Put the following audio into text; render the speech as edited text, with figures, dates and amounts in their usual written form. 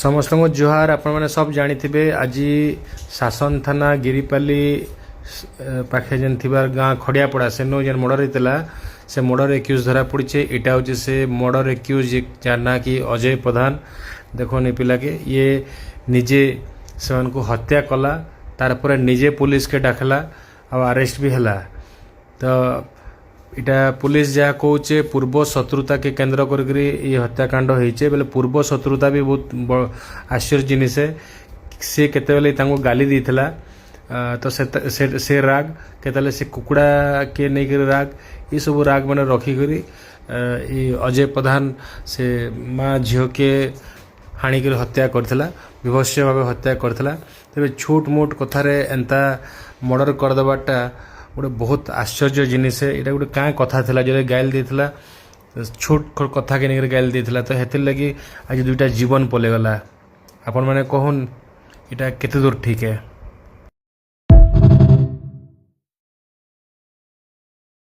समस्त को जुहार। आपण मैंने सब जानी थे आज शासन थाना गिरीपाली पाखे जेन थिबार गाँ खड़ियापड़ा सेनो जेन मर्डर होता से मर्डर एक्यूज धरा पड़े। इटा हूँ से मर्डर एक्यूज जार ना कि अजय प्रधान। देखो नि पिला के ये निजे से हत्या कला तार पर निजे पुलिस के डाकला और अरेस्ट भी है। तो इटा पुलिस जहाँ कहे पूर्व शत्रुता के केन्द्र कर हत्याकांड होइचे बेले पूर्व शत्रुता भी बहुत आश्चर्य जिनिस है। सी केते गाली देथिला तो से राग केतले से कुकुड़ा के नहीं कर राग ये सब राग मैंने रखिक अजय प्रधान से माँ झील के हाणिक हत्या करथिला, विभत्स भाव हत्या करथिला। तेरे छोट मोट कथार एंता मर्डर करदेवाटा गोटे बहुत आश्चर्य जिनिस है। यहाँ गोटे क्या कथा था जो गाइल देथिला छोट कथा के नहीं गाइल देथिला। तो हेतिर लगी आज दुईटा जीवन पलेगला। आपण मैंने कहून इटा केते दूर ठीक है।